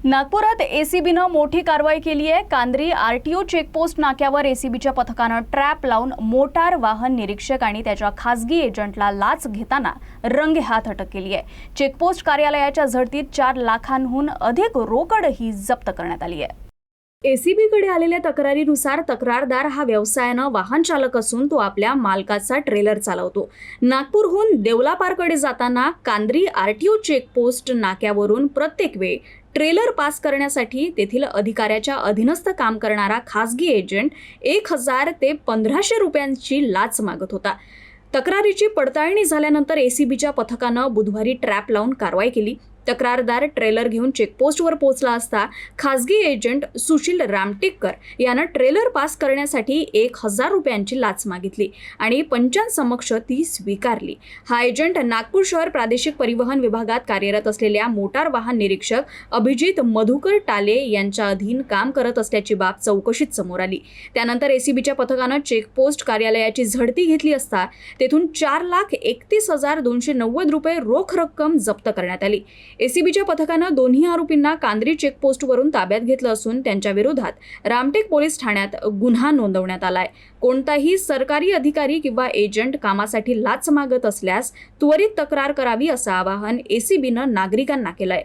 नागपुरात एसीबीनं मोठी कारवाई केली आहे। कांद्री आरटीओ चेकपोस्ट नाक्यावर एसीबीच्या पथकानं ट्रॅप लावून मोटार वाहन निरीक्षक आणि त्याच्या खासगी एजंटला लाच घेताना रंगेहात अटक केली आहे। चेकपोस्ट कार्यालयाच्या झडतीत 4 लाखांहून अधिक रोकडही जप्त करण्यात आली आहे। एसीबीकडे आलेल्या तक्रारीनुसार तक्रारदार हा व्यवसायानं वाहन चालक असून तो आपल्या मालकाचा ट्रेलर चालवतो। नागपूरहून देवलापारकडे जाताना कांद्री आरटीओ चेकपोस्ट नाक्यावरून प्रत्येक वेळी ट्रेलर पास करण्यासाठी तेथील अधिकाऱ्याच्या अधीनस्थ काम करणारा खासगी एजंट 1000 ते 1500 रुपयांची लाच मागत होता। तक्रारीची पडताळणी झाल्यानंतर एसीबीच्या पथकानं बुधवारी ट्रॅप लावून कारवाई केली। तक्रारदार ट्रेलर घेऊन चेकपोस्टवर पोहोचला असता खासगी एजंट सुशील रामटेककर यानं ट्रेलर पास करण्यासाठी 1000 रुपयांची लाच मागितली आणि पंचांसमक्ष ती स्वीकारली। हा एजंट नागपूर शहर प्रादेशिक परिवहन विभागात कार्यरत असलेल्या मोटार वाहन निरीक्षक अभिजित मधुकर टाले यांच्या अधीन काम करत असल्याची बाब चौकशीत समोर आली। त्यानंतर एसीबीच्या पथकानं चेकपोस्ट कार्यालयाची झडती घेतली असता तेथून 4,31,290 रुपये रोख रक्कम जप्त करण्यात आली। एसीबीच्या पथकानं दोन्ही आरोपींना कांद्री चेकपोस्टवरून ताब्यात घेतलं असून त्यांच्या विरोधात रामटेक पोलीस ठाण्यात गुन्हा नोंदवण्यात आलाय। कोणताही सरकारी अधिकारी किंवा एजंट कामासाठी लाच मागत असल्यास त्वरित तक्रार करावी असं आवाहन एसीबीनं नागरिकांना केलंय।